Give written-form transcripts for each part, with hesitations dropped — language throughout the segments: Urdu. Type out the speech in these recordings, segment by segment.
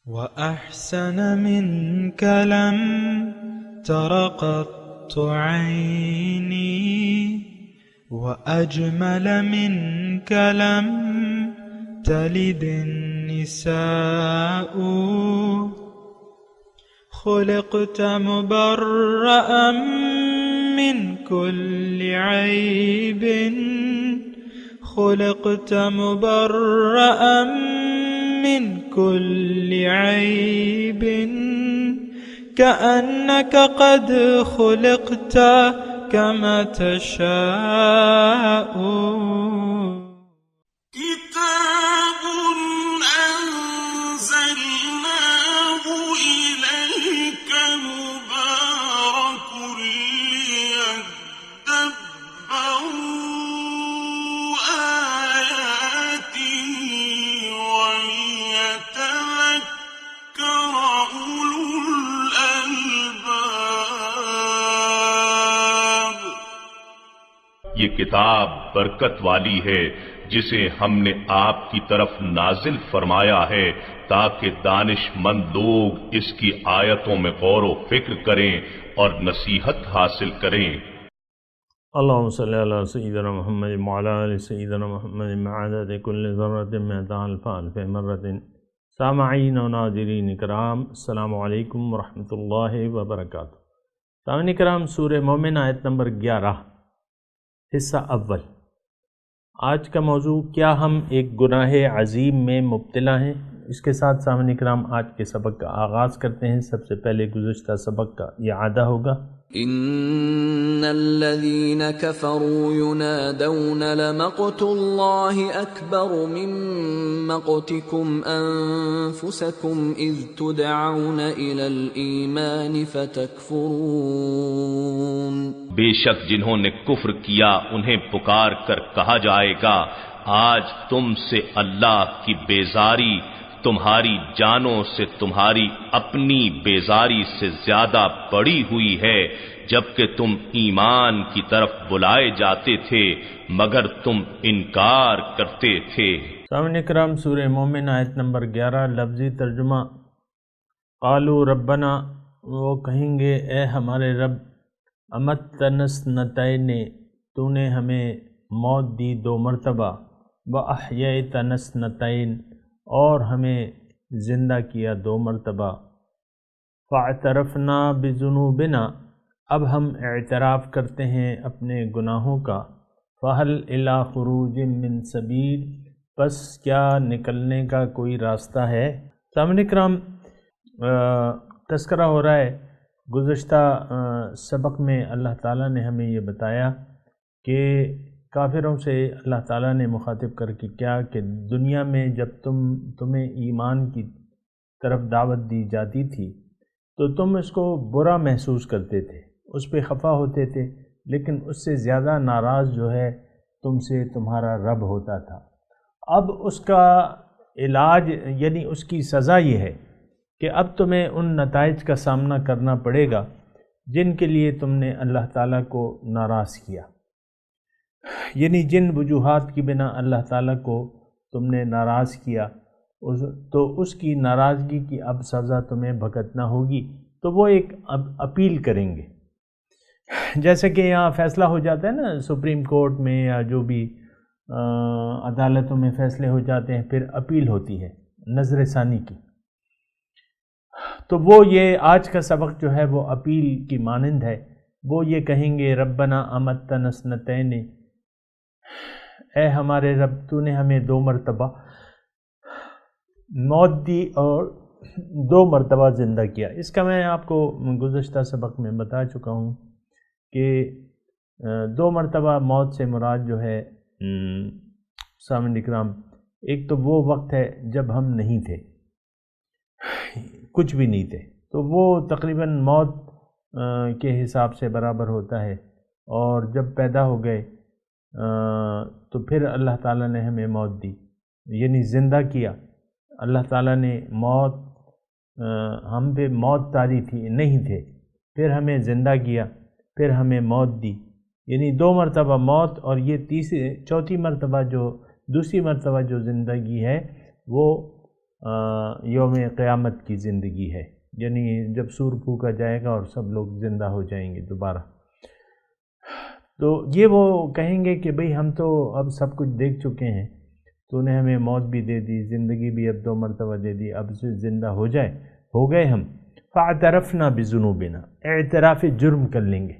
وأحسن منك لم تر قط عيني وأجمل منك لم تلد النساء خلقت مبرأ من كل عيب خلقت مبرأ من كل عيب كأنك قد خلقت كما تشاء كتاب أنزلناه إليك مبارك ليدبروا آياته وليتذكر أولو الألباب. یہ کتاب برکت والی ہے جسے ہم نے آپ کی طرف نازل فرمایا ہے تاکہ دانش مند لوگ اس کی آیتوں میں غور و فکر کریں اور نصیحت حاصل کریں. اللہم صلی علی سیدنا محمد وعلی آل سیدنا محمد بعدد کل ذرۃ مئۃ الف الف مرۃ. سامعین و ناظرین کرام، السلام علیکم ورحمۃ اللہ وبرکاتہ. سامعین کرام، سورہ مومن آیت نمبر 11، حصہ اول. آج کا موضوع، کیا ہم ایک گناہ عظیم میں مبتلا ہیں؟ اس کے ساتھ سامعین کرام آج کے سبق کا آغاز کرتے ہیں. سب سے پہلے گزشتہ سبق کا اعادہ ہوگا. ان الذين كفروا ينادون لمقت الله اكبر من مقتكم انفسكم اذ تدعون الى الايمان فتكفرون. بے شک جنہوں نے کفر کیا انہیں پکار کر کہا جائے گا آج تم سے اللہ کی بیزاری تمہاری جانوں سے تمہاری اپنی بیزاری سے زیادہ بڑی ہوئی ہے، جبکہ تم ایمان کی طرف بلائے جاتے تھے مگر تم انکار کرتے تھے. سامعین کرام، سورہ مومن آیت نمبر 11، لفظی ترجمہ. قالوا ربنا، وہ کہیں گے اے ہمارے رب، امتنا اثنتین، تو نے ہمیں موت دی 2 مرتبہ، واحییتنا اثنتین، اور ہمیں زندہ کیا 2 مرتبہ. فاعترفنا بذنوبنا، اب ہم اعتراف کرتے ہیں اپنے گناہوں کا. فہل الی خروج من سبیل، پس کیا نکلنے کا کوئی راستہ ہے؟ سامعین کرام، تذکرہ ہو رہا ہے. گزشتہ سبق میں اللہ تعالیٰ نے ہمیں یہ بتایا کہ کافروں سے اللہ تعالیٰ نے مخاطب کر کے کیا کہ دنیا میں جب تمہیں ایمان کی طرف دعوت دی جاتی تھی تو تم اس کو برا محسوس کرتے تھے، اس پہ خفا ہوتے تھے، لیکن اس سے زیادہ ناراض جو ہے تم سے تمہارا رب ہوتا تھا. اب اس کا علاج، یعنی اس کی سزا یہ ہے کہ اب تمہیں ان نتائج کا سامنا کرنا پڑے گا جن کے لیے تم نے اللہ تعالیٰ کو ناراض کیا، یعنی جن وجوہات کی بنا اللہ تعالیٰ کو تم نے ناراض کیا تو اس کی ناراضگی کی اب سزا تمہیں بھگتنا ہوگی. تو وہ ایک اپیل کریں گے، جیسے کہ یہاں فیصلہ ہو جاتا ہے نا سپریم کورٹ میں یا جو بھی عدالتوں میں فیصلے ہو جاتے ہیں، پھر اپیل ہوتی ہے نظر ثانی کی. تو وہ یہ آج کا سبق جو ہے وہ اپیل کی مانند ہے. وہ یہ کہیں گے ربنا امتنا اثنتین، اے ہمارے رب تو نے ہمیں 2 مرتبہ موت دی اور 2 مرتبہ زندہ کیا. اس کا میں آپ کو گزشتہ سبق میں بتا چکا ہوں کہ 2 مرتبہ موت سے مراد جو ہے سامعین اکرام، ایک تو وہ وقت ہے جب ہم نہیں تھے، کچھ بھی نہیں تھے، تو وہ تقریباً موت کے حساب سے برابر ہوتا ہے. اور جب پیدا ہو گئے تو پھر اللہ تعالیٰ نے ہمیں موت دی، یعنی زندہ کیا. اللہ تعالیٰ نے موت، ہم پہ موت طاری تھی، نہیں تھے، پھر ہمیں زندہ کیا، پھر ہمیں موت دی، یعنی 2 مرتبہ موت. اور یہ چوتھی مرتبہ جو دوسری مرتبہ جو زندگی ہے وہ یوم قیامت کی زندگی ہے، یعنی جب سور پھونکا جائے گا اور سب لوگ زندہ ہو جائیں گے دوبارہ، تو یہ وہ کہیں گے کہ بھئی ہم تو اب سب کچھ دیکھ چکے ہیں، تو نے ہمیں موت بھی دے دی، زندگی بھی اب 2 مرتبہ دے دی، اب سے زندہ ہو گئے ہم، فاعترفنا بذنوبنا، اعتراف جرم کر لیں گے۔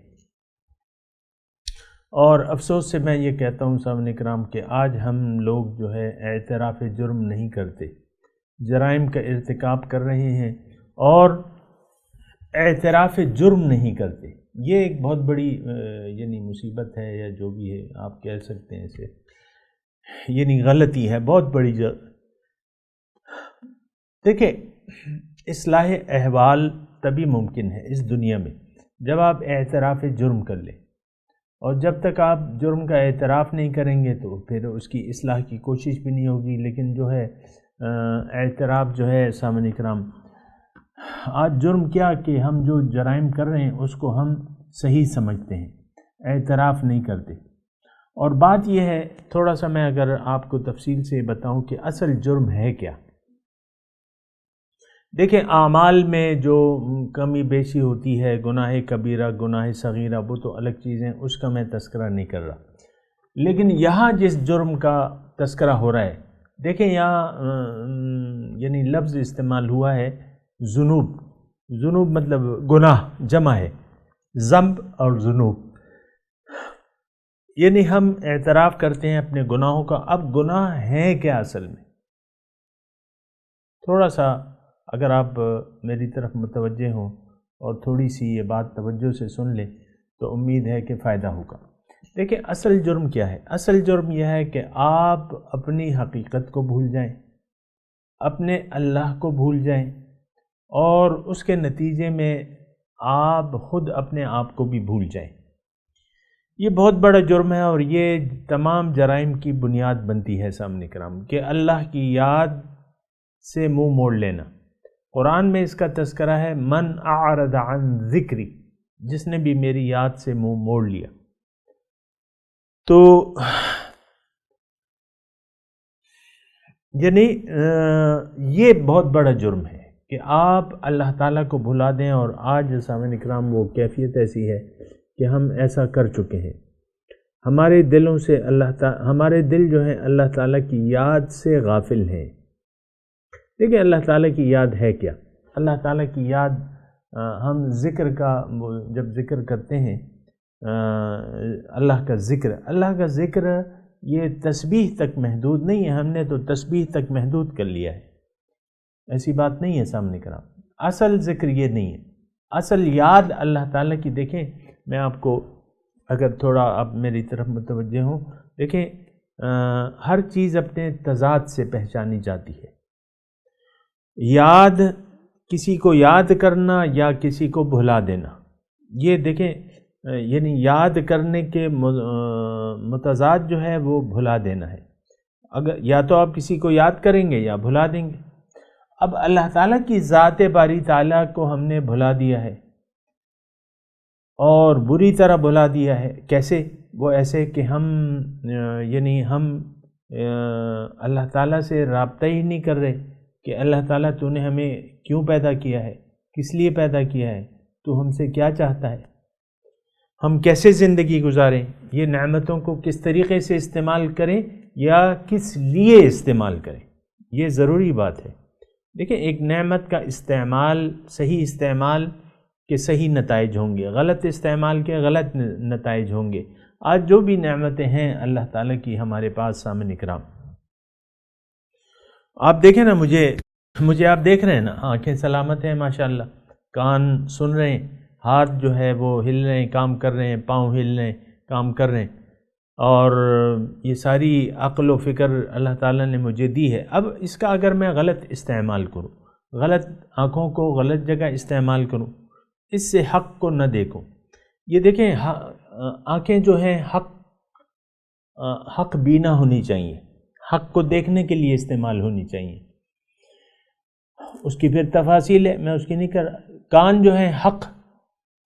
اور افسوس سے میں یہ کہتا ہوں سامعین کرام کہ آج ہم لوگ جو ہے اعتراف جرم نہیں کرتے، جرائم کا ارتکاب کر رہے ہیں اور اعتراف جرم نہیں کرتے۔ یہ ایک بہت بڑی یعنی مصیبت ہے، یا جو بھی ہے آپ کہہ سکتے ہیں اسے، یعنی غلطی ہے بہت بڑی۔ دیکھیں، اصلاح احوال تبھی ممکن ہے اس دنیا میں جب آپ اعتراف جرم کر لیں، اور جب تک آپ جرم کا اعتراف نہیں کریں گے تو پھر اس کی اصلاح کی کوشش بھی نہیں ہوگی۔ لیکن جو ہے اعتراف جو ہے سامعین کرام، آج جرم کیا کہ ہم جو جرائم کر رہے ہیں اس کو ہم صحیح سمجھتے ہیں، اعتراف نہیں کرتے۔ اور بات یہ ہے، تھوڑا سا میں اگر آپ کو تفصیل سے بتاؤں کہ اصل جرم ہے کیا۔ دیکھیں، اعمال میں جو کمی بیشی ہوتی ہے، گناہ کبیرہ گناہ صغیرہ، وہ تو الگ چیزیں، اس کا میں تذکرہ نہیں کر رہا، لیکن یہاں جس جرم کا تذکرہ ہو رہا ہے، دیکھیں یہاں یعنی لفظ استعمال ہوا ہے ذنوب۔ ذنوب مطلب گناہ جمع ہے، ذنب اور ذنوب، یعنی ہم اعتراف کرتے ہیں اپنے گناہوں کا۔ اب گناہ ہیں کیا اصل میں؟ تھوڑا سا اگر آپ میری طرف متوجہ ہوں اور تھوڑی سی یہ بات توجہ سے سن لیں تو امید ہے کہ فائدہ ہوگا۔ دیکھیں، اصل جرم کیا ہے؟ اصل جرم یہ ہے کہ آپ اپنی حقیقت کو بھول جائیں، اپنے اللہ کو بھول جائیں، اور اس کے نتیجے میں آپ خود اپنے آپ کو بھی بھول جائیں۔ یہ بہت بڑا جرم ہے، اور یہ تمام جرائم کی بنیاد بنتی ہے سامعین کرام، کہ اللہ کی یاد سے منہ موڑ لینا۔ قرآن میں اس کا تذکرہ ہے، من اعرض عن ذکری، جس نے بھی میری یاد سے منہ موڑ لیا۔ تو یعنی یہ بہت بڑا جرم ہے کہ آپ اللہ تعالیٰ کو بھلا دیں، اور آج سامعین اکرام وہ کیفیت ایسی ہے کہ ہم ایسا کر چکے ہیں۔ ہمارے دلوں سے ہمارے دل جو ہیں اللہ تعالیٰ کی یاد سے غافل ہیں۔ دیکھیں، اللہ تعالیٰ کی یاد ہے کیا؟ اللہ تعالیٰ کی یاد، ہم ذکر کا جب ذکر کرتے ہیں، اللہ کا ذکر یہ تسبیح تک محدود نہیں ہے۔ ہم نے تو تسبیح تک محدود کر لیا ہے، ایسی بات نہیں ہے سامنے کرام۔ اصل ذکر یہ نہیں ہے، اصل یاد اللہ تعالیٰ کی۔ دیکھیں، میں آپ کو اگر تھوڑا آپ میری طرف متوجہ ہوں، دیکھیں ہر چیز اپنے تضاد سے پہچانی جاتی ہے۔ یاد، کسی کو یاد کرنا یا کسی کو بھلا دینا، یہ دیکھیں یعنی یاد کرنے کے متضاد جو ہے وہ بھلا دینا ہے۔ اگر یا تو آپ کسی کو یاد کریں گے یا بھلا دیں گے۔ اب اللہ تعالیٰ کی ذات باری تعالیٰ کو ہم نے بھلا دیا ہے، اور بری طرح بھلا دیا ہے۔ کیسے؟ وہ ایسے کہ ہم اللہ تعالیٰ سے رابطہ ہی نہیں کر رہے کہ اللہ تعالیٰ تو نے ہمیں کیوں پیدا کیا ہے، کس لیے پیدا کیا ہے، تو ہم سے کیا چاہتا ہے، ہم کیسے زندگی گزاریں، یہ نعمتوں کو کس طریقے سے استعمال کریں یا کس لیے استعمال کریں، یہ ضروری بات ہے۔ دیکھیں، ایک نعمت کا استعمال، صحیح استعمال کے صحیح نتائج ہوں گے، غلط استعمال کے غلط نتائج ہوں گے۔ آج جو بھی نعمتیں ہیں اللہ تعالیٰ کی ہمارے پاس سامنے اکرام، آپ دیکھیں نا، مجھے آپ دیکھ رہے ہیں نا، آنکھیں سلامت ہیں ماشاءاللہ، کان سن رہے ہیں، ہاتھ جو ہے وہ ہل رہے ہیں، کام کر رہے ہیں، پاؤں ہل رہے ہیں، کام کر رہے ہیں، اور یہ ساری عقل و فکر اللہ تعالیٰ نے مجھے دی ہے۔ اب اس کا اگر میں غلط استعمال کروں، غلط آنکھوں کو غلط جگہ استعمال کروں، اس سے حق کو نہ دیکھوں، یہ دیکھیں آنکھیں جو ہیں حق بینا ہونی چاہیے، حق کو دیکھنے کے لیے استعمال ہونی چاہیے۔ اس کی پھر تفاصیل ہے، میں اس کی نہیں کر رہا۔ کان جو ہے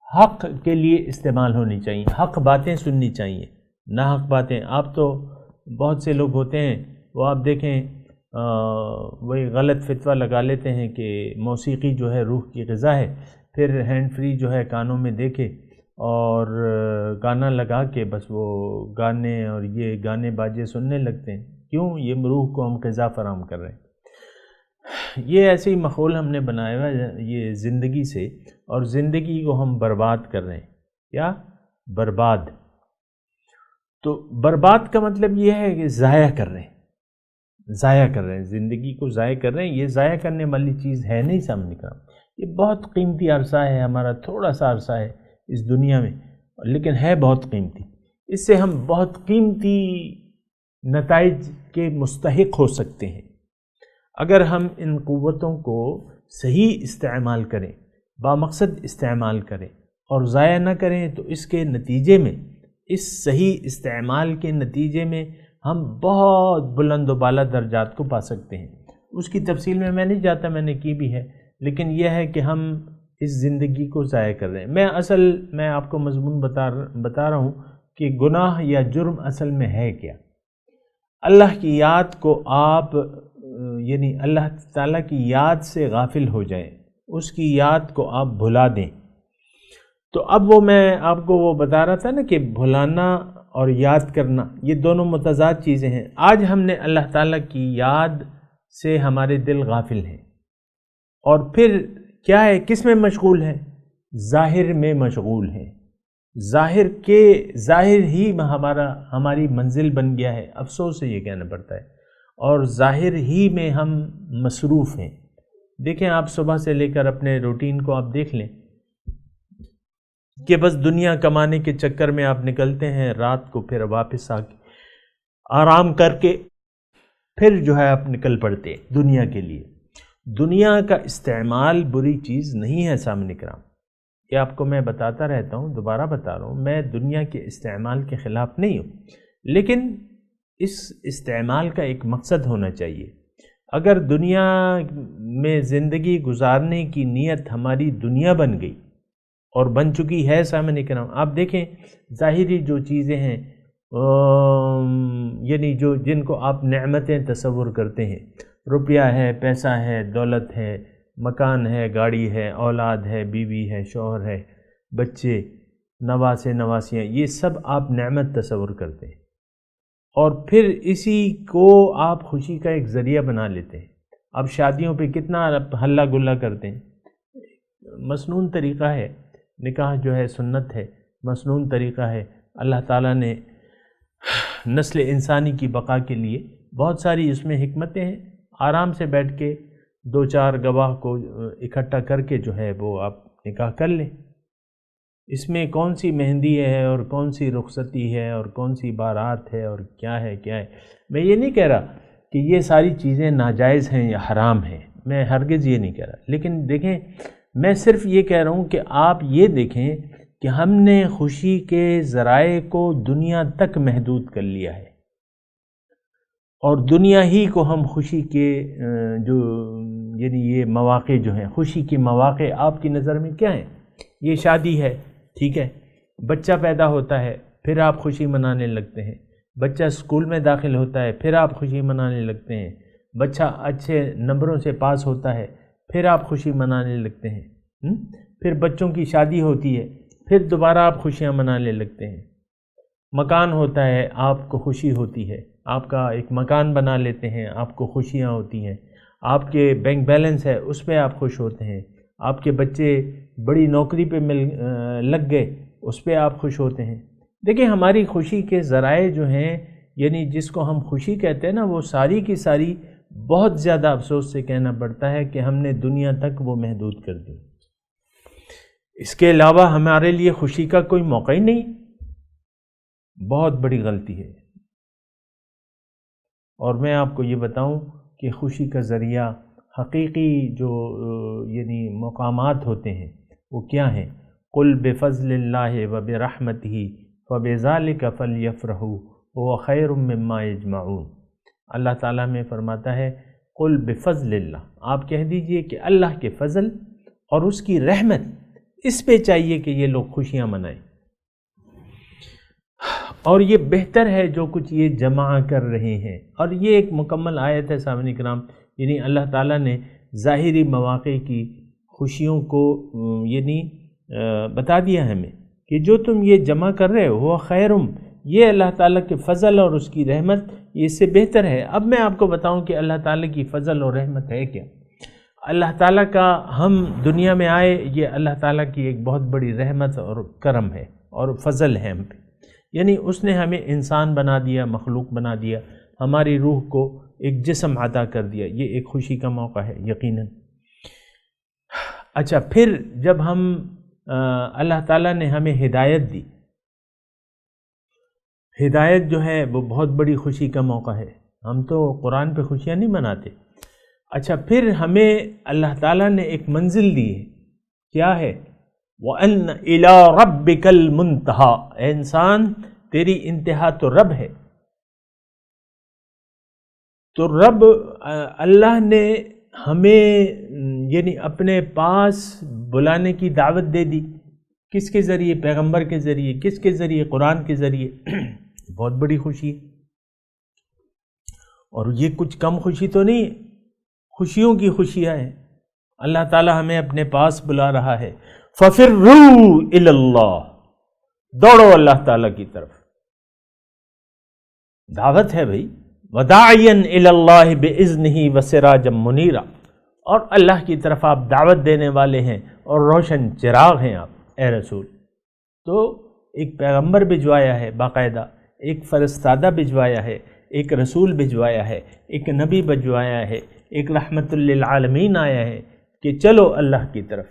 حق کے لیے استعمال ہونی چاہیے، حق باتیں سننی چاہیے، نہ حق باتیں۔ آپ تو بہت سے لوگ ہوتے ہیں، وہ آپ دیکھیں وہی غلط فتویٰ لگا لیتے ہیں کہ موسیقی جو ہے روح کی غذا ہے، پھر ہینڈ فری جو ہے کانوں میں دیکھے اور گانا لگا کے بس وہ گانے اور یہ گانے باجے سننے لگتے ہیں۔ کیوں؟ یہ روح کو ہم غذا فراہم کر رہے ہیں۔ یہ ایسے ہی ماحول ہم نے بنایا ہوا ہے یہ زندگی سے، اور زندگی کو ہم برباد کر رہے ہیں۔ کیا؟ برباد۔ تو برباد کا مطلب یہ ہے کہ ضائع کر رہے ہیں، ضائع کر رہے ہیں، زندگی کو ضائع کر رہے ہیں۔ یہ ضائع کرنے والی چیز ہے نہیں سامنے کا، یہ بہت قیمتی عرصہ ہے ہمارا، تھوڑا سا عرصہ ہے اس دنیا میں، لیکن ہے بہت قیمتی۔ اس سے ہم بہت قیمتی نتائج کے مستحق ہو سکتے ہیں اگر ہم ان قوتوں کو صحیح استعمال کریں، بامقصد استعمال کریں اور ضائع نہ کریں، تو اس کے نتیجے میں، اس صحیح استعمال کے نتیجے میں ہم بہت بلند و بالا درجات کو پا سکتے ہیں۔ اس کی تفصیل میں نہیں جاتا، میں نے کی بھی ہے، لیکن یہ ہے کہ ہم اس زندگی کو ضائع کر رہے ہیں۔ میں آپ کو مضمون بتا رہا ہوں کہ گناہ یا جرم اصل میں ہے کیا۔ اللہ کی یاد کو آپ یعنی اللہ تعالیٰ کی یاد سے غافل ہو جائیں، اس کی یاد کو آپ بھلا دیں۔ تو اب میں آپ کو وہ بتا رہا تھا نا کہ بھلانا اور یاد کرنا یہ دونوں متضاد چیزیں ہیں۔ آج ہم نے اللہ تعالیٰ کی یاد سے ہمارے دل غافل ہیں، اور پھر کیا ہے، کس میں مشغول ہیں؟ ظاہر میں مشغول ہیں۔ ظاہر ہی ہماری منزل بن گیا ہے، افسوس سے یہ کہنا پڑتا ہے، اور ظاہر ہی میں ہم مصروف ہیں۔ دیکھیں آپ صبح سے لے کر اپنے روٹین کو آپ دیکھ لیں کہ بس دنیا کمانے کے چکر میں آپ نکلتے ہیں، رات کو پھر واپس آ کے آرام کر کے پھر جو ہے آپ نکل پڑتے ہیں دنیا کے لیے۔ دنیا کا استعمال بری چیز نہیں ہے سامنے کرام، یہ آپ کو میں بتاتا رہتا ہوں، دوبارہ بتا رہا ہوں، میں دنیا کے استعمال کے خلاف نہیں ہوں، لیکن اس استعمال کا ایک مقصد ہونا چاہیے۔ اگر دنیا میں زندگی گزارنے کی نیت ہماری دنیا بن گئی اور بن چکی ہے سامنے کرام، آپ دیکھیں ظاہری جو چیزیں ہیں یعنی جن کو آپ نعمتیں تصور کرتے ہیں، روپیہ ہے، پیسہ ہے، دولت ہے، مکان ہے، گاڑی ہے، اولاد ہے، بیوی ہے، شوہر ہے، بچے، نواسے نواسیاں، یہ سب آپ نعمت تصور کرتے ہیں، اور پھر اسی کو آپ خوشی کا ایک ذریعہ بنا لیتے ہیں۔ اب شادیوں پہ کتنا ہلہ گلا کرتے ہیں، مسنون طریقہ ہے، نکاح جو ہے سنت ہے، مسنون طریقہ ہے۔ اللہ تعالیٰ نے نسل انسانی کی بقا کے لیے بہت ساری اس میں حکمتیں ہیں۔ آرام سے بیٹھ کے 2-4 گواہ کو اکٹھا کر کے جو ہے وہ آپ نکاح کر لیں۔ اس میں کون سی مہندی ہے اور کون سی رخصتی ہے اور کون سی بارات ہے اور کیا ہے۔ میں یہ نہیں کہہ رہا کہ یہ ساری چیزیں ناجائز ہیں یا حرام ہیں، میں ہرگز یہ نہیں کہہ رہا، لیکن دیکھیں میں صرف یہ کہہ رہا ہوں کہ آپ یہ دیکھیں کہ ہم نے خوشی کے ذرائع کو دنیا تک محدود کر لیا ہے، اور دنیا ہی کو ہم خوشی کے جو یعنی یہ مواقع جو ہیں، خوشی کے مواقع آپ کی نظر میں کیا ہیں؟ یہ شادی ہے، ٹھیک ہے، بچہ پیدا ہوتا ہے پھر آپ خوشی منانے لگتے ہیں، بچہ اسکول میں داخل ہوتا ہے پھر آپ خوشی منانے لگتے ہیں، بچہ اچھے نمبروں سے پاس ہوتا ہے پھر آپ خوشی منانے لگتے ہیں، پھر بچوں کی شادی ہوتی ہے پھر دوبارہ آپ خوشیاں منانے لگتے ہیں، مکان ہوتا ہے آپ کو خوشی ہوتی ہے، آپ کا ایک مکان بنا لیتے ہیں، آپ کو خوشیاں ہوتی ہیں، آپ کے بینک بیلنس ہے اس پہ آپ خوش ہوتے ہیں، آپ کے بچے بڑی نوکری پہ لگ گئے اس پہ آپ خوش ہوتے ہیں۔ دیکھیں ہماری خوشی کے ذرائع جو ہیں، یعنی جس کو ہم خوشی کہتے ہیں نا، وہ ساری کی ساری بہت زیادہ افسوس سے کہنا پڑتا ہے کہ ہم نے دنیا تک وہ محدود کر دی۔ اس کے علاوہ ہمارے لیے خوشی کا کوئی موقع ہی نہیں، بہت بڑی غلطی ہے۔ اور میں آپ کو یہ بتاؤں کہ خوشی کا ذریعہ حقیقی جو یعنی مقامات ہوتے ہیں وہ کیا ہیں؟ قُلْ بِفَضْلِ اللَّهِ وَبِرَحْمَتِهِ فَبِذَلِكَ فَلْيَفْرَحُوا وَهُوَ خَيْرٌ مِّمَّا يَجْمَعُونَ۔ اللہ تعالیٰ میں فرماتا ہے قُلْ بِفَضْلِ اللَّهِ، آپ کہہ دیجئے کہ اللہ کے فضل اور اس کی رحمت، اس پہ چاہیے کہ یہ لوگ خوشیاں منائیں۔ اور یہ بہتر ہے جو کچھ یہ جمع کر رہے ہیں. اور یہ ایک مکمل آیت ہے سامعین کرام، یعنی اللہ تعالیٰ نے ظاہری مواقع کی خوشیوں کو یعنی بتا دیا ہمیں کہ جو تم یہ جمع کر رہے ہو وہ خیرم، یہ اللہ تعالیٰ کے فضل اور اس کی رحمت، یہ اس سے بہتر ہے. اب میں آپ کو بتاؤں کہ اللہ تعالیٰ کی فضل اور رحمت ہے کیا. اللہ تعالیٰ کا ہم دنیا میں آئے یہ اللہ تعالیٰ کی ایک بہت بڑی رحمت اور کرم ہے اور فضل ہے ہم پہ. یعنی اس نے ہمیں انسان بنا دیا، مخلوق بنا دیا، ہماری روح کو ایک جسم عطا کر دیا، یہ ایک خوشی کا موقع ہے یقیناً. اچھا، پھر جب ہم اللہ تعالیٰ نے ہمیں ہدایت دی، ہدایت جو ہے وہ بہت بڑی خوشی کا موقع ہے. ہم تو قرآن پہ خوشیاں نہیں مناتے. اچھا، پھر ہمیں اللہ تعالیٰ نے ایک منزل دی ہے، کیا ہے؟ وَأَنَّ إِلَىٰ رَبِّكَ الْمُنْتَهَىٰ، اے انسان تیری انتہا تو رب ہے. تو رب اللہ نے ہمیں یعنی اپنے پاس بلانے کی دعوت دے دی. کس کے ذریعے؟ پیغمبر کے ذریعے. کس کے ذریعے؟ قرآن کے ذریعے. بہت بڑی خوشی ہے. اور یہ کچھ کم خوشی تو نہیں ہے، خوشیوں کی خوشیاں ہیں. اللہ تعالیٰ ہمیں اپنے پاس بلا رہا ہے. فَفِرُّوا إِلَى اللَّهِ، دوڑو اللہ تعالیٰ کی طرف. دعوت ہے بھائی. وَدَاعِيًا إِلَى اللَّهِ بِإِذْنِهِ وَسِرَاجًا مُنِيرًا، اور اللہ کی طرف آپ دعوت دینے والے ہیں اور روشن چراغ ہیں آپ اے رسول. تو ایک پیغمبر بھجوایا ہے باقاعدہ، ایک فرستادہ بھجوایا ہے، ایک رسول بھجوایا ہے، ایک نبی بھجوایا ہے، ایک رحمت للعالمین آیا ہے کہ چلو اللہ کی طرف.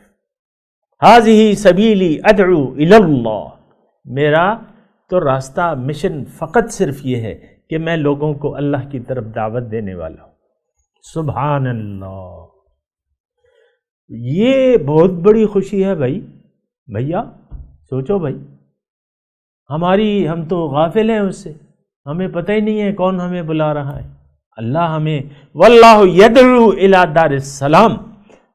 هَذِهِ سَبِيلِي أَدْعُو إِلَى اللَّهِ، میرا تو راستہ مشن فقط صرف یہ ہے کہ میں لوگوں کو اللہ کی طرف دعوت دینے والا ہوں. سبحان اللہ، یہ بہت بڑی خوشی ہے بھائی. بھیا سوچو بھائی، ہم تو غافل ہیں اس سے، ہمیں پتہ ہی نہیں ہے کون ہمیں بلا رہا ہے. اللہ ہمیں واللہ یدعو الی دار السلام،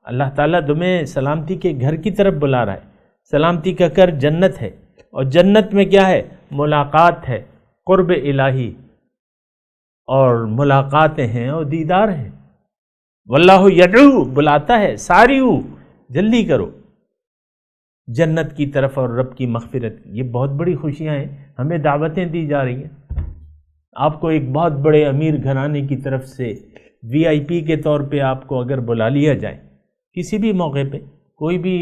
اللہ تعالیٰ تمہیں سلامتی کے گھر کی طرف بلا رہا ہے. سلامتی کا گھر جنت ہے، اور جنت میں کیا ہے؟ ملاقات ہے، قرب الہی، اور ملاقاتیں ہیں اور دیدار ہیں. واللہ یدعو، بلاتا ہے، ساریو، جلدی کرو جنت کی طرف اور رب کی مغفرت. یہ بہت بڑی خوشیاں ہیں، ہمیں دعوتیں دی جا رہی ہیں. آپ کو ایک بہت بڑے امیر گھرانے کی طرف سے VIP کے طور پہ آپ کو اگر بلا لیا جائے کسی بھی موقع پہ، کوئی بھی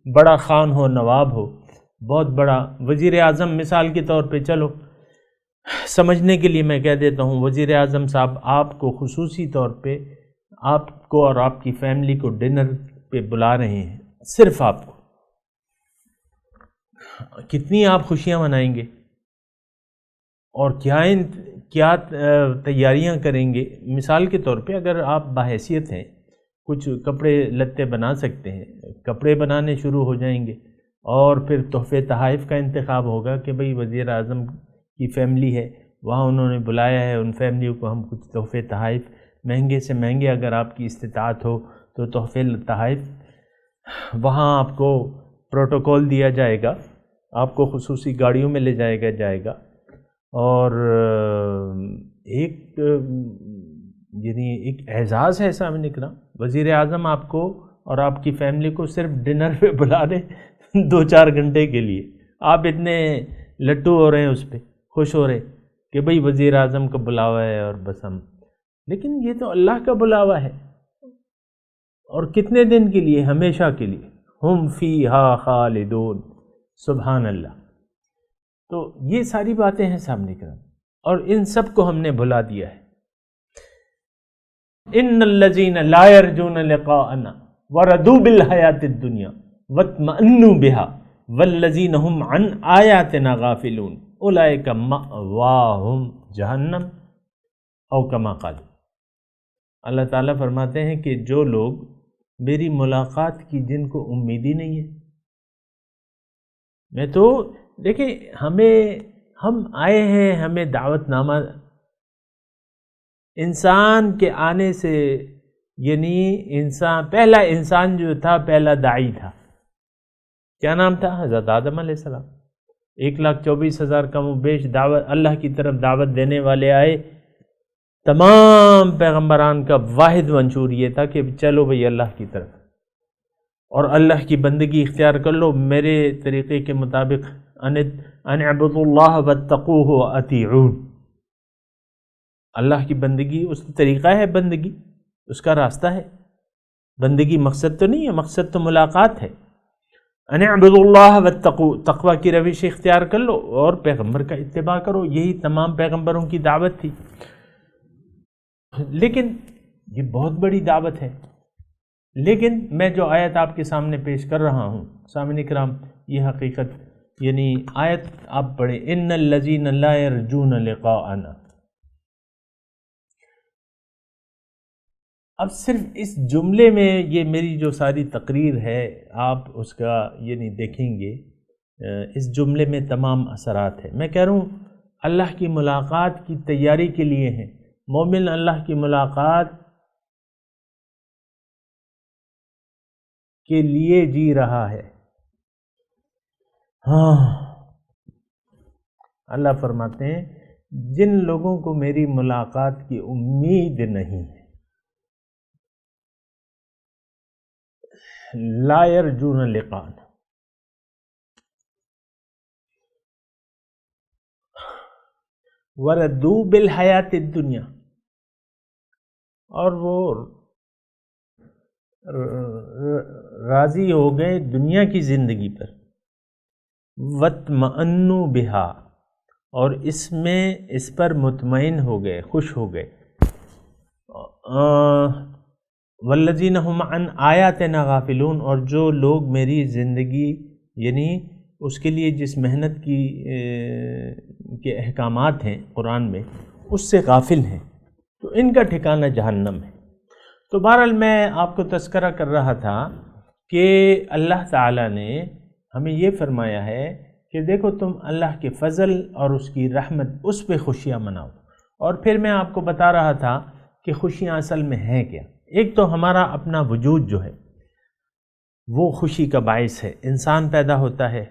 بڑا خان ہو، نواب ہو، بہت بڑا وزیر اعظم مثال کے طور پہ، چلو سمجھنے کے لیے میں کہہ دیتا ہوں، وزیر اعظم صاحب آپ کو خصوصی طور پہ، آپ کو اور آپ کی فیملی کو ڈنر پہ بلا رہے ہیں، صرف آپ کو. کتنی آپ خوشیاں منائیں گے اور کیا تیاریاں کریں گے. مثال کے طور پہ اگر آپ باحیثیت ہیں، کچھ کپڑے لتے بنا سکتے ہیں، کپڑے بنانے شروع ہو جائیں گے، اور پھر تحفے تحائف کا انتخاب ہوگا کہ بھئی وزیر اعظم کی فیملی ہے، وہاں انہوں نے بلایا ہے، ان فیملیوں کو ہم کچھ تحفے تحائف مہنگے سے مہنگے، اگر آپ کی استطاعت ہو تو تحفے تحائف وہاں آپ کو پروٹوکول دیا جائے گا، آپ کو خصوصی گاڑیوں میں لے جائے گا. اور ایک اعزاز ہے سامنے کرام، وزیر اعظم آپ کو اور آپ کی فیملی کو صرف ڈنر پہ بلا رہے 2-4 گھنٹے کے لیے. آپ اتنے لٹو ہو رہے ہیں، اس پہ خوش ہو رہے کہ بھئی وزیر اعظم کا بلاوا ہے اور بس ہم. لیکن یہ تو اللہ کا بلاوا ہے، اور کتنے دن کے لیے؟ ہمیشہ کے لیے. ہم فیہا خالدون. سبحان اللہ. تو یہ ساری باتیں ہیں سامنے کرام، اور ان سب کو ہم نے بھلا دیا ہے. ان الذین لا یرجون لقاءنا وردوا بالحیاۃ الدنیا واطمأنوا بها والذین هم عن آیاتنا غافلون اولئک مأواہم جہنم او کما قال. اللہ تعالیٰ فرماتے ہیں کہ جو لوگ میری ملاقات کی جن کو امید ہی نہیں ہے. میں تو دیکھیں، ہم آئے ہیں، ہمیں دعوت نامہ انسان کے آنے سے، یعنی پہلا انسان جو تھا، پہلا داعی تھا، کیا نام تھا؟ حضرت آدم علیہ السلام. 1,24,000 کم و بیش دعوت اللہ کی طرف دعوت دینے والے آئے. تمام پیغمبران کا واحد منشور یہ تھا کہ چلو بھئی اللہ کی طرف اور اللہ کی بندگی اختیار کر لو میرے طریقے کے مطابق. ان اعبدوا اللہ واتقوہ واطیعون. اللہ کی بندگی اس کا طریقہ ہے، بندگی اس کا راستہ ہے. بندگی مقصد تو نہیں ہے، مقصد تو ملاقات ہے. ان اعبدوا اللہ واتقوا، تقوی کی روش اختیار کر لو اور پیغمبر کا اتباع کرو. یہی تمام پیغمبروں کی دعوت تھی. لیکن یہ بہت بڑی دعوت ہے. لیکن میں جو آیت آپ کے سامنے پیش کر رہا ہوں سامعین کرام، یہ حقیقت یعنی آیت آپ پڑھیں، ان الذین لا یرجون لقاءنا. اب صرف اس جملے میں یہ میری جو ساری تقریر ہے آپ اس کا یعنی دیکھیں گے، اس جملے میں تمام اثرات ہیں. میں کہہ رہا ہوں اللہ کی ملاقات کی تیاری کے لیے ہیں. مومن اللہ کی ملاقات کے لیے جی رہا ہے. ہاں اللہ فرماتے ہیں جن لوگوں کو میری ملاقات کی امید نہیں ہے، لا یرجون لقاءنا، وردوا بالحیات الدنیا، اور وہ راضی ہو گئے دنیا کی زندگی پر، وَاطْمَأَنُّوا بِهَا، اور اس پر مطمئن ہو گئے، خوش ہو گئے. وَالَّذِينَ هُمْ عَنْ آيَاتِنَا غَافِلُونَ، اور جو لوگ میری زندگی یعنی اس کے لیے جس محنت کی کے احکامات ہیں قرآن میں اس سے غافل ہیں، تو ان کا ٹھکانہ جہنم ہے. تو بہرحال میں آپ کو تذکرہ کر رہا تھا کہ اللہ تعالیٰ نے ہمیں یہ فرمایا ہے کہ دیکھو تم اللہ کے فضل اور اس کی رحمت اس پہ خوشیاں مناؤ. اور پھر میں آپ کو بتا رہا تھا کہ خوشیاں اصل میں ہیں کیا. ایک تو ہمارا اپنا وجود جو ہے وہ خوشی کا باعث ہے. انسان پیدا ہوتا ہے،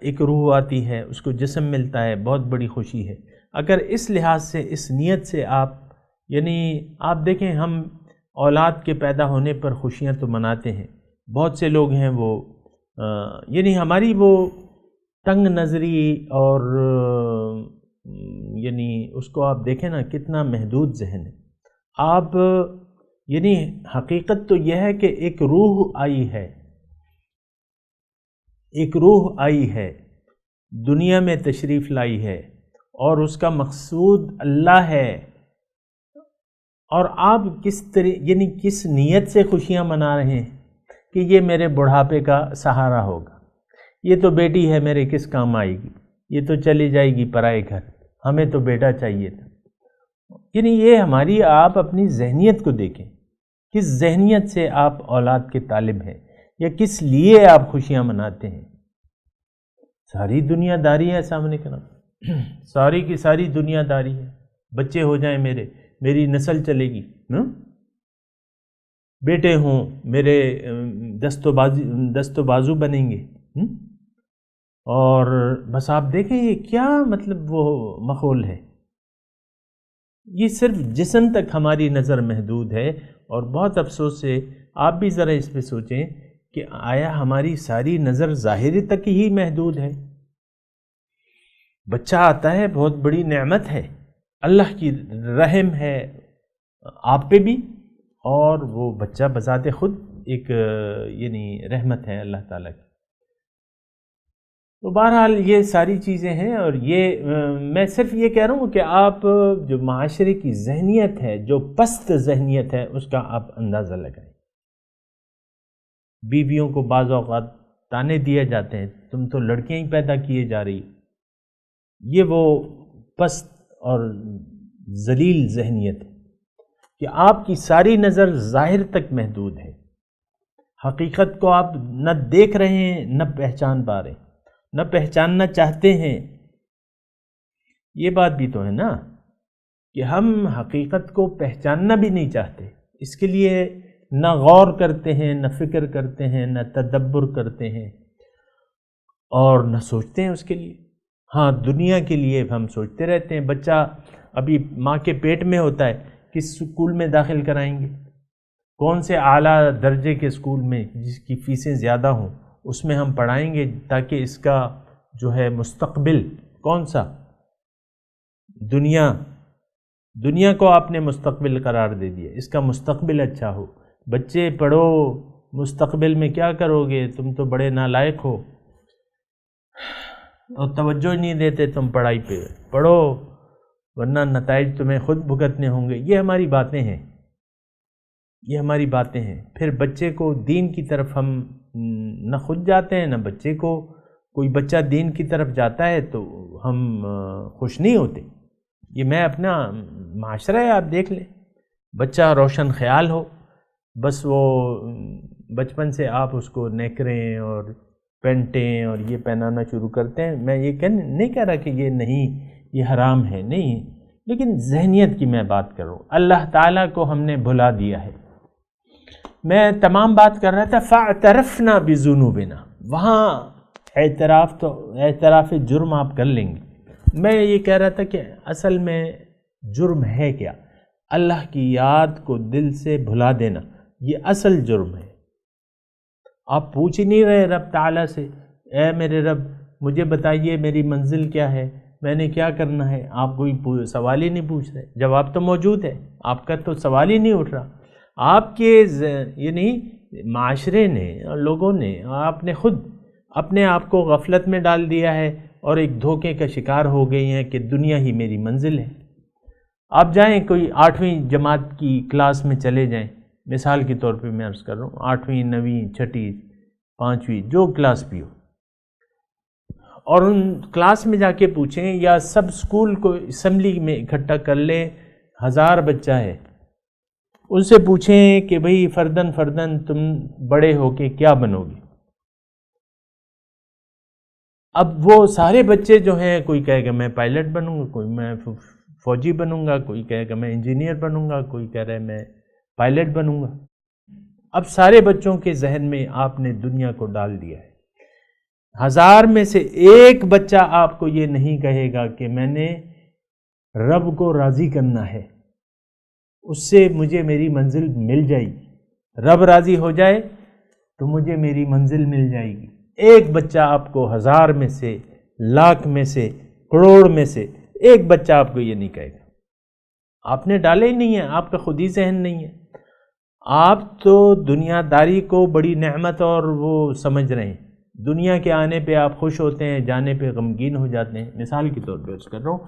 ایک روح آتی ہے، اس کو جسم ملتا ہے، بہت بڑی خوشی ہے. اگر اس لحاظ سے اس نیت سے آپ یعنی آپ دیکھیں ہم اولاد کے پیدا ہونے پر خوشیاں تو مناتے ہیں. بہت سے لوگ ہیں وہ یعنی ہماری وہ تنگ نظری اور یعنی اس کو آپ دیکھیں نا کتنا محدود ذہن ہے. آپ یعنی حقیقت تو یہ ہے کہ ایک روح آئی ہے دنیا میں تشریف لائی ہے اور اس کا مقصود اللہ ہے. اور آپ کس نیت سے خوشیاں منا رہے ہیں کہ یہ میرے بڑھاپے کا سہارا ہوگا، یہ تو بیٹی ہے میرے کس کام آئے گی، یہ تو چلی جائے گی پرائے گھر، ہمیں تو بیٹا چاہیے تھا. یعنی یہ ہماری آپ اپنی ذہنیت کو دیکھیں، کس ذہنیت سے آپ اولاد کے طالب ہیں یا کس لیے آپ خوشیاں مناتے ہیں. ساری دنیا داری ہے سامنے کا نام، ساری کی ساری دنیا داری ہے. بچے ہو جائیں میری نسل چلے گی، بیٹے ہوں میرے دست و بازو بنیں گے. اور بس آپ دیکھیں یہ کیا مطلب وہ ماحول ہے. یہ صرف جسم تک ہماری نظر محدود ہے. اور بہت افسوس سے آپ بھی ذرا اس پہ سوچیں کہ آیا ہماری ساری نظر ظاہری تک ہی محدود ہے. بچہ آتا ہے بہت بڑی نعمت ہے، اللہ کی رحم ہے آپ پہ بھی، اور وہ بچہ بذات خود ایک یعنی رحمت ہے اللہ تعالیٰ کی. تو بہرحال یہ ساری چیزیں ہیں. اور یہ میں صرف یہ کہہ رہا ہوں کہ آپ جو معاشرے کی ذہنیت ہے، جو پست ذہنیت ہے، اس کا آپ اندازہ لگائیں. بیویوں کو بعض اوقات تانے دیے جاتے ہیں، تم تو لڑکیاں ہی پیدا کیے جا رہی. یہ وہ پست اور ذلیل ذہنیت ہے کہ آپ کی ساری نظر ظاہر تک محدود ہے. حقیقت کو آپ نہ دیکھ رہے ہیں، نہ پہچان پا رہے ہیں، نہ پہچاننا چاہتے ہیں. یہ بات بھی تو ہے نا کہ ہم حقیقت کو پہچاننا بھی نہیں چاہتے. اس کے لیے نہ غور کرتے ہیں، نہ فکر کرتے ہیں، نہ تدبر کرتے ہیں اور نہ سوچتے ہیں اس کے لیے. ہاں دنیا کے لیے ہم سوچتے رہتے ہیں. بچہ ابھی ماں کے پیٹ میں ہوتا ہے، کس اسکول میں داخل کرائیں گے، کون سے اعلیٰ درجے کے اسکول میں جس کی فیسیں زیادہ ہوں اس میں ہم پڑھائیں گے تاکہ اس کا جو ہے مستقبل کون سا، دنیا کو آپ نے مستقبل قرار دے دیا، اس کا مستقبل اچھا ہو. بچے پڑھو، مستقبل میں کیا کرو گے، تم تو بڑے نالائق ہو اور توجہ نہیں دیتے تم پڑھائی پہ، پڑھو ورنہ نتائج تمہیں خود بھگتنے ہوں گے. یہ ہماری باتیں ہیں. پھر بچے کو دین کی طرف ہم نہ خود جاتے ہیں نہ بچے کو. کوئی بچہ دین کی طرف جاتا ہے تو ہم خوش نہیں ہوتے. یہ میں اپنا معاشرہ ہے، آپ دیکھ لیں، بچہ روشن خیال ہو، بس وہ بچپن سے آپ اس کو نیکریں اور پینٹیں اور یہ پہنانا شروع کرتے ہیں. میں یہ نہیں کہہ رہا کہ یہ نہیں، یہ حرام ہے، نہیں، لیکن ذہنیت کی میں بات کر رہا ہوں. اللہ تعالیٰ کو ہم نے بھلا دیا ہے. میں تمام بات کر رہا تھا فاعترفنا بذنوبنا، وہاں اعتراف جرم آپ کر لیں گے. میں یہ کہہ رہا تھا کہ اصل میں جرم ہے کیا؟ اللہ کی یاد کو دل سے بھلا دینا، یہ اصل جرم ہے. آپ پوچھ ہی نہیں رہے رب تعالیٰ سے، اے میرے رب مجھے بتائیے میری منزل کیا ہے، میں نے کیا کرنا ہے. آپ کوئی سوال ہی نہیں پوچھ رہے، جواب تو موجود ہے، آپ کا تو سوال ہی نہیں اٹھ رہا. آپ کے یعنی معاشرے نے اور لوگوں نے، آپ نے خود اپنے آپ کو غفلت میں ڈال دیا ہے اور ایک دھوکے کا شکار ہو گئی ہیں کہ دنیا ہی میری منزل ہے. آپ جائیں کوئی 8ویں جماعت کی کلاس میں چلے جائیں، مثال کے طور پہ میں عرض کر رہا ہوں، 8ویں 9ویں 6ٹھی 5ویں جو کلاس بھی ہو، اور ان کلاس میں جا کے پوچھیں، یا سب اسکول کو اسمبلی میں اکٹھا کر لیں، 1000 بچہ ہے، ان سے پوچھیں کہ بھئی فردن تم بڑے ہو کے کیا بنو گے. اب وہ سارے بچے جو ہیں، کوئی کہے گا میں پائلٹ بنوں گا، کوئی میں فوجی بنوں گا، کوئی کہے گا میں انجینئر بنوں گا، کوئی کہہ رہا ہے میں پائلٹ بنوں گا. اب سارے بچوں کے ذہن میں آپ نے دنیا کو ڈال دیا ہے. 1000 میں سے ایک بچہ آپ کو یہ نہیں کہے گا کہ میں نے رب کو راضی کرنا ہے، اس سے مجھے میری منزل مل جائے گی، رب راضی ہو جائے تو مجھے میری منزل مل جائے گی. ایک بچہ آپ کو 1000 میں سے، لاکھ میں سے، کروڑ میں سے ایک بچہ آپ کو یہ نہیں کہے گا. آپ نے ڈالے ہی نہیں ہے، آپ کا خود ہی ذہن نہیں ہے. آپ تو دنیا داری کو بڑی نعمت اور وہ سمجھ رہے ہیں. دنیا کے آنے پہ آپ خوش ہوتے ہیں، جانے پہ غمگین ہو جاتے ہیں. مثال کے طور پہ عرض کر رہا ہوں.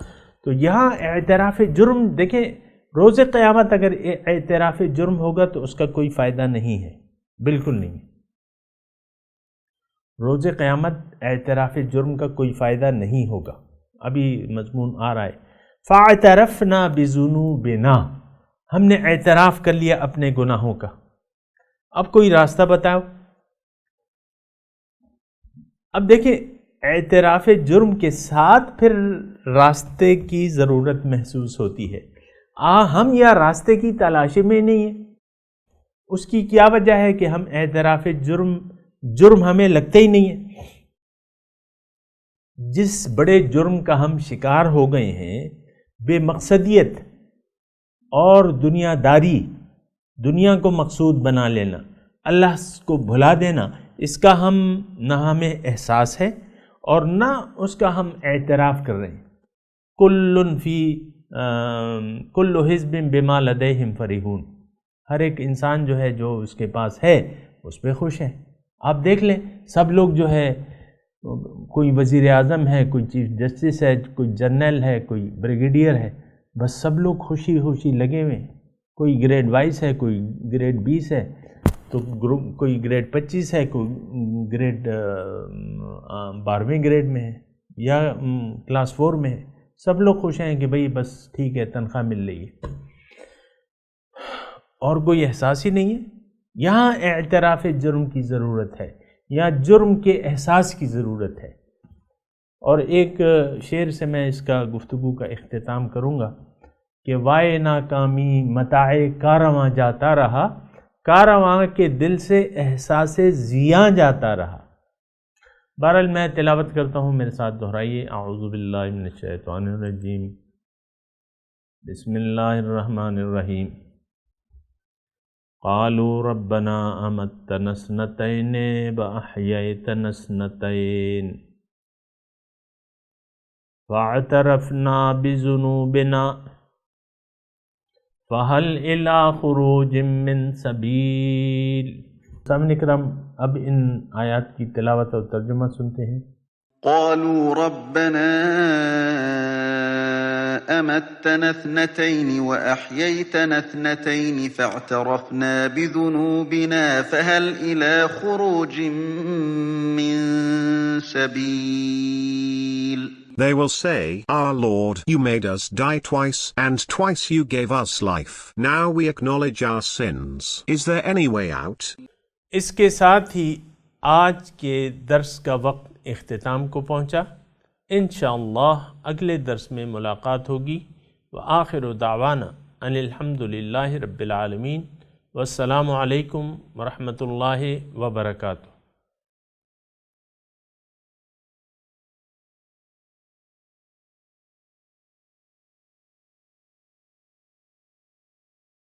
تو یہاں اعتراف جرم، دیکھیں روز قیامت اگر اعتراف جرم ہوگا تو اس کا کوئی فائدہ نہیں ہے، بالکل نہیں. روز قیامت اعتراف جرم کا کوئی فائدہ نہیں ہوگا. ابھی مضمون آ رہا ہے فاعترفنا بذنوبنا، ہم نے اعتراف کر لیا اپنے گناہوں کا. اب کوئی راستہ بتاؤ. اب دیکھیں اعتراف جرم کے ساتھ پھر راستے کی ضرورت محسوس ہوتی ہے. ہم یا راستے کی تلاشی میں نہیں ہیں. اس کی کیا وجہ ہے کہ ہم اعتراف جرم ہمیں لگتے ہی نہیں ہے. جس بڑے جرم کا ہم شکار ہو گئے ہیں، بے مقصدیت اور دنیا داری، دنیا کو مقصود بنا لینا، اللہ کو بھلا دینا، اس کا ہم نہ ہمیں احساس ہے اور نہ اس کا ہم اعتراف کر رہے ہیں. کل حزب بما لدیہم فرحون، ہر ایک انسان جو ہے جو اس کے پاس ہے اس پہ خوش ہے. آپ دیکھ لیں سب لوگ جو ہے، کوئی وزیر اعظم ہے، کوئی چیف جسٹس ہے، کوئی جنرل ہے، کوئی بریگیڈیئر ہے، بس سب لوگ خوشی لگے ہوئے ہیں. کوئی گریڈ 22 ہے، کوئی گریڈ 20 ہے، تو کوئی گریڈ 25 ہے، کوئی گریڈ 12ویں گریڈ میں ہے یا کلاس 4 میں ہے. سب لوگ خوش ہیں کہ بھئی بس ٹھیک ہے، تنخواہ مل رہی ہے، اور کوئی احساس ہی نہیں ہے. یہاں اعتراف جرم کی ضرورت ہے، یا جرم کے احساس کی ضرورت ہے. اور ایک شعر سے میں اس کا گفتگو کا اختتام کروں گا کہ وائے ناکامی متاع کارواں جاتا رہا، کارواں کے دل سے احساس زیاں جاتا رہا. بہرحال میں تلاوت کرتا ہوں، میرے ساتھ دہرائیے۔ اعوذ باللہ من الشیطان الرجیم، بسم اللہ الرحمن الرحیم۔ قالوا ربنا امتنا اثنتین واحییتنا اثنتین فاعترفنا بذنوبنا فهل الى خروج من سبیل۔ سامعین کرام، اب ان آیات کی تلاوت اور ترجمہ سنتے ہیں۔ قالوا ربنا أمتنا اثنتين وأحييتنا اثنتين فاعترفنا بذنوبنا فهل إلى خروج من سبيل. They will say, Our Lord, you made us die twice, and twice you gave us life. Now we acknowledge our sins. Is there any way out? اس کے ساتھ ہی آج کے درس کا وقت اختتام کو پہنچا۔ انشاءاللہ اگلے درس میں ملاقات ہوگی۔ وآخر دعوانا ان الحمد للہ رب العالمین، والسلام علیکم ورحمۃ اللہ وبرکاتہ۔